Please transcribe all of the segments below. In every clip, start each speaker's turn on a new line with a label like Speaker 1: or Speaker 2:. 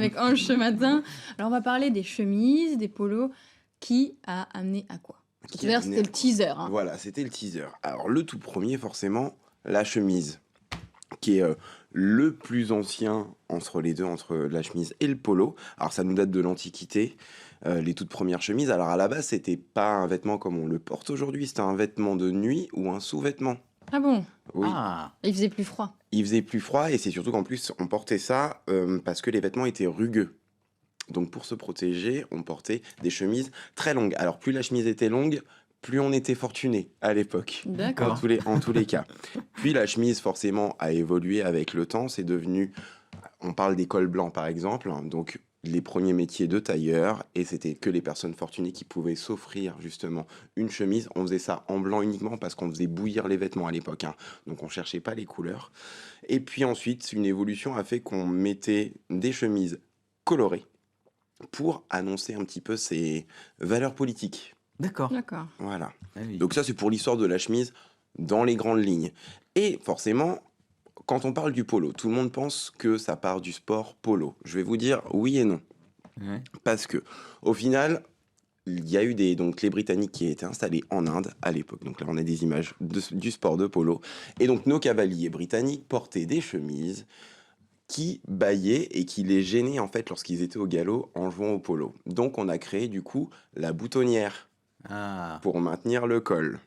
Speaker 1: avec Ange ce matin. Alors, on va parler des chemises, des polos. Qui a amené à quoi?
Speaker 2: Qui a
Speaker 1: D'ailleurs,
Speaker 2: amené
Speaker 1: c'était
Speaker 2: à
Speaker 1: le teaser. Hein.
Speaker 2: Voilà, c'était le teaser. Alors, le tout premier, forcément, la chemise, qui est le plus ancien entre les deux, entre la chemise et le polo. Alors, ça nous date de l'Antiquité, les toutes premières chemises. Alors, à la base, c'était pas un vêtement comme on le porte aujourd'hui, c'était un vêtement de nuit ou un sous-vêtement.
Speaker 1: Ah bon?
Speaker 2: Oui.
Speaker 3: Ah,
Speaker 1: Il faisait plus froid.
Speaker 2: Il faisait plus froid et c'est surtout qu'en plus, on portait ça parce que les vêtements étaient rugueux. Donc pour se protéger, on portait des chemises très longues. Alors plus la chemise était longue, plus on était fortuné à l'époque.
Speaker 1: D'accord.
Speaker 2: En tous les cas. Puis la chemise forcément a évolué avec le temps. C'est devenu, on parle des cols blancs par exemple, hein, donc les premiers métiers de tailleur, et c'était que les personnes fortunées qui pouvaient s'offrir justement une chemise. On faisait ça en blanc uniquement parce qu'on faisait bouillir les vêtements à l'époque, hein. Donc on cherchait pas les couleurs. Et puis ensuite, une évolution a fait qu'on mettait des chemises colorées pour annoncer un petit peu ses valeurs politiques.
Speaker 3: d'accord.
Speaker 1: D'accord.
Speaker 2: Voilà.
Speaker 3: Ah oui.
Speaker 2: Donc ça, c'est pour l'histoire de la chemise dans les grandes lignes. Et forcément, quand on parle du polo, tout le monde pense que ça part du sport polo. Je vais vous dire oui et non.
Speaker 3: Ouais.
Speaker 2: Parce que, au final, il y a eu donc les Britanniques qui étaient installés en Inde à l'époque. Donc là, on a des images du sport de polo. Et donc, nos cavaliers britanniques portaient des chemises qui bâillaient et qui les gênaient en fait lorsqu'ils étaient au galop en jouant au polo. Donc, on a créé du coup la boutonnière
Speaker 3: Ah,
Speaker 2: pour maintenir le col.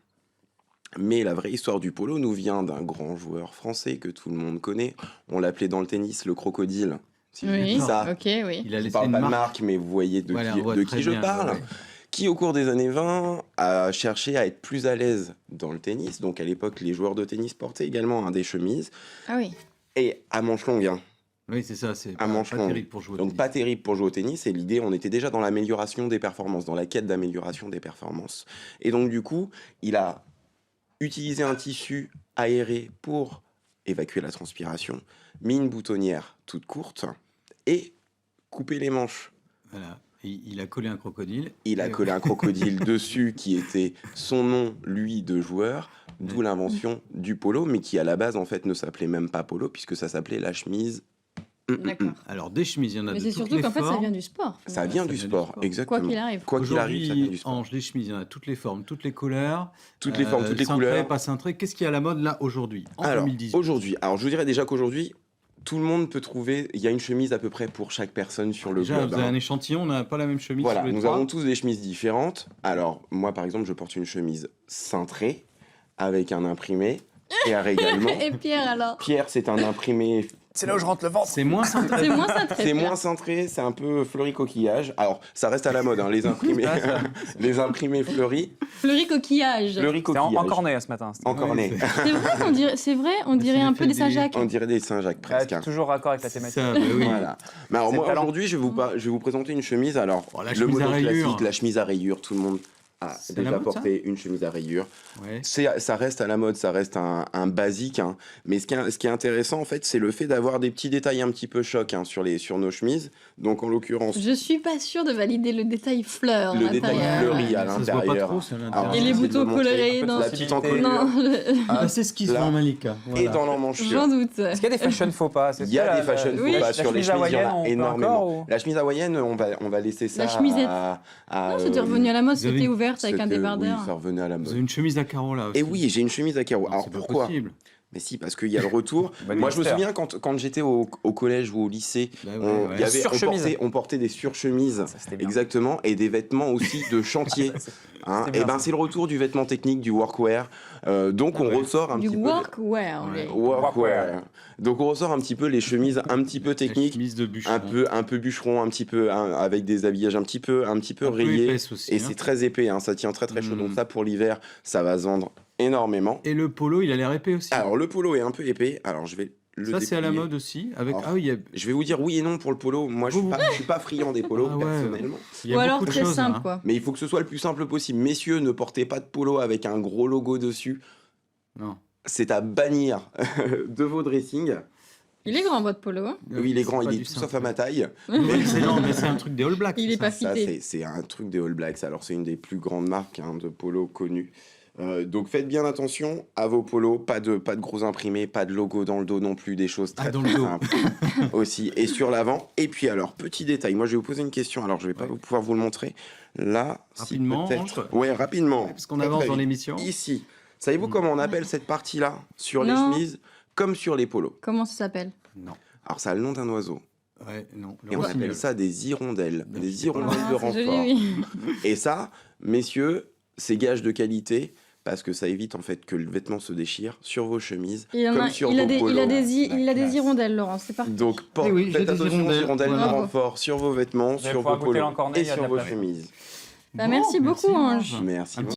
Speaker 2: Mais la vraie histoire du polo nous vient d'un grand joueur français que tout le monde connaît. On l'appelait dans le tennis le crocodile. Si je vous
Speaker 1: Oui,
Speaker 2: dis ça,
Speaker 1: ok, oui.
Speaker 3: il a
Speaker 2: je
Speaker 3: laissé
Speaker 2: parle
Speaker 3: une
Speaker 2: pas de
Speaker 3: marque.
Speaker 2: marque, mais vous voyez de
Speaker 3: Voilà,
Speaker 2: qui,
Speaker 3: on voit
Speaker 2: de
Speaker 3: très
Speaker 2: qui je
Speaker 3: bien,
Speaker 2: parle.
Speaker 3: ouais.
Speaker 2: Qui, au cours des années 20, a cherché à être plus à l'aise dans le tennis. Donc, à l'époque, les joueurs de tennis portaient également des chemises.
Speaker 1: Ah oui.
Speaker 2: Et à manches longues, hein.
Speaker 3: Oui, c'est ça, c'est
Speaker 2: À
Speaker 3: pas,
Speaker 2: manches
Speaker 3: pas
Speaker 2: longues.
Speaker 3: terrible pour jouer au
Speaker 2: Donc
Speaker 3: tennis.
Speaker 2: pas terrible pour jouer au tennis, et l'idée, on était déjà dans l'amélioration des performances, dans la quête d'amélioration des performances. Et donc du coup, il a utilisé un tissu aéré pour évacuer la transpiration, mis une boutonnière toute courte, et coupé les manches.
Speaker 3: Voilà. Il a collé un crocodile.
Speaker 2: Il a
Speaker 3: Et-
Speaker 2: collé un crocodile dessus qui était son nom, lui, de joueur, d'où l'invention du polo, mais qui à la base, en fait, ne s'appelait même pas polo, puisque ça s'appelait la chemise.
Speaker 1: D'accord.
Speaker 3: Alors, des chemises, il y en a
Speaker 1: Mais
Speaker 3: de
Speaker 1: c'est
Speaker 3: toutes
Speaker 1: surtout
Speaker 3: les
Speaker 1: qu'en fait, ça
Speaker 3: formes.
Speaker 1: vient du sport.
Speaker 2: Ça
Speaker 1: finalement.
Speaker 2: vient
Speaker 3: ça
Speaker 2: du
Speaker 3: vient du
Speaker 2: sport,
Speaker 3: sport.
Speaker 2: exactement.
Speaker 1: Quoi qu'il arrive.
Speaker 2: Quoi qu'il arrive, ça vient du
Speaker 3: Aujourd'hui,
Speaker 2: sport.
Speaker 3: Ange, les chemises, il y en a toutes les formes, toutes les couleurs.
Speaker 2: Toutes les formes, toutes les
Speaker 3: cintrées,
Speaker 2: couleurs.
Speaker 3: pas cintrées. Qu'est-ce qui est à la mode là aujourd'hui, en
Speaker 2: Alors,
Speaker 3: 2018?
Speaker 2: aujourd'hui, je vous dirais déjà qu'aujourd'hui, tout le monde peut trouver, il y a une chemise à peu près pour chaque personne sur le
Speaker 3: Déjà,
Speaker 2: globe,
Speaker 3: vous avez
Speaker 2: hein.
Speaker 3: un échantillon, on n'a pas la même chemise.
Speaker 2: Voilà,
Speaker 3: sur les
Speaker 2: nous
Speaker 3: trois.
Speaker 2: avons tous des chemises différentes. Alors, moi, par exemple, je porte une chemise cintrée avec un imprimé. Et également,
Speaker 1: Et Pierre, alors?
Speaker 2: Pierre, c'est un imprimé.
Speaker 4: C'est là où je rentre le ventre.
Speaker 3: C'est moins cintré.
Speaker 1: C'est moins cintré.
Speaker 2: C'est
Speaker 1: Pierre.
Speaker 2: moins cintré, c'est un peu fleuri coquillage. Alors, ça reste à la mode, hein, les imprimés, les imprimés fleuris.
Speaker 1: Fleury coquillage.
Speaker 2: Fleuris
Speaker 4: C'est
Speaker 2: coquillage.
Speaker 4: en cornet ce matin.
Speaker 2: En cornet.
Speaker 1: C'est vrai, on dirait un peu des Saint-Jacques.
Speaker 2: On dirait des Saint-Jacques presque, hein.
Speaker 4: Toujours raccord avec la thématique.
Speaker 3: Ça, bah oui.
Speaker 2: Voilà. Mais alors
Speaker 4: C'est
Speaker 2: moi
Speaker 4: le talent.
Speaker 2: aujourd'hui je vais vous présenter une chemise. Alors
Speaker 3: Oh, la
Speaker 2: le
Speaker 3: chemise à
Speaker 2: modèle
Speaker 3: rayures.
Speaker 2: classique, la chemise à rayures, tout le monde a
Speaker 3: C'est à la
Speaker 2: déjà
Speaker 3: mode, ça
Speaker 2: porté une chemise à rayures.
Speaker 3: Ouais.
Speaker 2: Ça reste à la mode, ça reste un basique, hein. Mais ce qui est intéressant en fait, c'est le fait d'avoir des petits détails un petit peu chocs, hein, sur nos chemises. Donc en l'occurrence
Speaker 1: Je suis pas sûre de valider le détail fleur.
Speaker 2: le
Speaker 1: à
Speaker 2: détail
Speaker 1: l'intérieur.
Speaker 2: fleuri à
Speaker 3: Ça se voit pas
Speaker 2: l'intérieur.
Speaker 3: trop, c'est à
Speaker 2: Alors,
Speaker 3: l'intérieur.
Speaker 1: Et les
Speaker 2: j'essaie de
Speaker 1: boutons
Speaker 2: le montrer.
Speaker 1: colorés. Non,
Speaker 2: La petite encolure.
Speaker 1: non,
Speaker 3: Ah, c'est ce qu'ils
Speaker 2: là.
Speaker 3: font, Malika.
Speaker 2: Et
Speaker 3: Voilà.
Speaker 2: dans l'emmanchure.
Speaker 1: j'en doute.
Speaker 4: Est-ce qu'il y a des fashion faux pas?
Speaker 2: Il y a des fashion faux
Speaker 1: oui.
Speaker 2: pas
Speaker 4: La
Speaker 2: sur les
Speaker 4: chemise
Speaker 2: chemises, il y en
Speaker 4: hawaïenne,
Speaker 2: a
Speaker 4: on peut
Speaker 2: énormément.
Speaker 4: encore, ou-
Speaker 2: La chemise hawaïenne, on va laisser ça
Speaker 1: La chemisette.
Speaker 2: à
Speaker 1: Non, c'était revenu à la mode,
Speaker 3: vous avez-
Speaker 1: c'était ouverte avec un
Speaker 2: c'était-
Speaker 1: débardeur.
Speaker 2: Oui, ça revenait à la
Speaker 3: Vous
Speaker 2: mode.
Speaker 3: avez une chemise à carreaux là aussi.
Speaker 2: Et oui, j'ai une chemise à carreaux.
Speaker 3: Non,
Speaker 2: Alors
Speaker 3: c'est pas
Speaker 2: pourquoi?
Speaker 3: possible.
Speaker 2: Mais si, parce qu'il y a le retour.
Speaker 4: Bonne
Speaker 2: Moi, je me
Speaker 4: hipster.
Speaker 2: souviens quand j'étais au collège ou au lycée,
Speaker 3: Bah ouais,
Speaker 2: on,
Speaker 3: ouais.
Speaker 2: il y avait-
Speaker 4: Surchemise.
Speaker 2: on portait des surchemises,
Speaker 4: Ça, c'était bien.
Speaker 2: exactement, et des vêtements aussi de chantier. Hein.
Speaker 4: c'était
Speaker 2: Et
Speaker 4: bien,
Speaker 2: ben
Speaker 4: ça.
Speaker 2: c'est le retour du vêtement technique, du workwear. Donc
Speaker 3: Ah
Speaker 2: on
Speaker 3: ouais.
Speaker 2: ressort un
Speaker 1: Du
Speaker 2: petit peu.
Speaker 1: workwear.
Speaker 3: Ouais.
Speaker 1: oui.
Speaker 2: Workwear. Donc on ressort un petit peu les chemises un petit peu
Speaker 3: La
Speaker 2: techniques,
Speaker 3: chemise de bûcheron.
Speaker 2: un peu bûcheron, un petit peu avec des habillages un petit peu
Speaker 3: Un peu
Speaker 2: rayés.
Speaker 3: épaisse aussi.
Speaker 2: Et
Speaker 3: hein.
Speaker 2: c'est très épais, hein, ça tient très très chaud.
Speaker 3: Mm.
Speaker 2: Donc ça pour l'hiver, ça va se vendre énormément.
Speaker 3: Et le polo, il a l'air épais aussi.
Speaker 2: Alors le polo est un peu épais. Alors je vais le
Speaker 3: Ça, c'est à la
Speaker 2: déplier.
Speaker 3: mode aussi. Avec...
Speaker 2: Alors,
Speaker 3: Ah oui,
Speaker 2: Je vais vous dire oui et non pour le polo. Moi, je suis pas friand des polos,
Speaker 3: Ah ouais.
Speaker 2: personnellement.
Speaker 3: il y a
Speaker 1: Ou alors
Speaker 3: beaucoup de
Speaker 1: très
Speaker 3: choses,
Speaker 1: simple,
Speaker 3: hein.
Speaker 1: quoi.
Speaker 2: Mais il faut que ce soit le plus simple possible. Messieurs, ne portez pas de polo avec un gros logo dessus.
Speaker 3: Non.
Speaker 2: C'est à bannir de vos dressings.
Speaker 1: Il est grand, votre polo. Hein.
Speaker 2: Oui, il est grand,
Speaker 3: C'est
Speaker 2: il
Speaker 3: pas
Speaker 2: est
Speaker 3: du
Speaker 2: tout
Speaker 3: simple.
Speaker 2: sauf à ma taille.
Speaker 3: Non, mais c'est un truc des All Blacks.
Speaker 1: Il est
Speaker 3: ça.
Speaker 1: pas
Speaker 2: Ça,
Speaker 1: fité.
Speaker 2: c'est un truc des All Blacks. Alors, c'est une des plus grandes marques, hein, de polo connues Donc faites bien attention à vos polos, pas de gros imprimés, pas de logo dans le dos non plus, des choses très,
Speaker 3: dans le
Speaker 2: très
Speaker 3: dos.
Speaker 2: simples aussi, et sur l'avant. Et puis alors, petit détail, moi je vais vous poser une question, alors je vais pas pouvoir vous le montrer. Là,
Speaker 3: Rapidement,
Speaker 2: si peut-être... Ouais, rapidement.
Speaker 3: Parce qu'on
Speaker 2: Très,
Speaker 3: avance
Speaker 2: très
Speaker 3: dans
Speaker 2: vite.
Speaker 3: l'émission.
Speaker 2: Ici, savez-vous comment on appelle cette partie-là sur les
Speaker 1: Non.
Speaker 2: chemises comme sur les polos?
Speaker 1: Comment ça s'appelle?
Speaker 3: Non.
Speaker 2: Alors ça a le nom d'un oiseau.
Speaker 3: Ouais, non.
Speaker 2: Et on
Speaker 3: rossignol.
Speaker 2: appelle ça des hirondelles.
Speaker 3: Ben,
Speaker 2: Des
Speaker 3: c'est
Speaker 2: hirondelles
Speaker 1: Ah,
Speaker 2: de
Speaker 1: c'est
Speaker 2: renfort.
Speaker 1: joli, oui.
Speaker 2: Et ça, messieurs, c'est gage de qualité parce que ça évite en fait que le vêtement se déchire sur vos chemises,
Speaker 1: Il, en
Speaker 2: comme
Speaker 1: a,
Speaker 2: sur
Speaker 1: il, a
Speaker 2: vos
Speaker 1: des,
Speaker 2: polos.
Speaker 1: il a des, i-
Speaker 3: La
Speaker 1: il a des
Speaker 3: classe.
Speaker 1: hirondelles, Laurent, c'est parti.
Speaker 2: Donc
Speaker 3: Eh oui, j'ai
Speaker 2: faites
Speaker 3: des
Speaker 2: attention aux hirondelles de
Speaker 3: voilà.
Speaker 2: renfort sur vos vêtements,
Speaker 4: Vous allez
Speaker 2: sur
Speaker 4: pouvoir
Speaker 2: vos
Speaker 4: goûter
Speaker 2: polos
Speaker 4: l'encornet,
Speaker 2: et
Speaker 4: il y a de
Speaker 2: sur
Speaker 4: la
Speaker 2: vos
Speaker 4: place.
Speaker 2: chemises.
Speaker 1: Bah, merci beaucoup, Ange.
Speaker 2: Merci.
Speaker 3: Un petit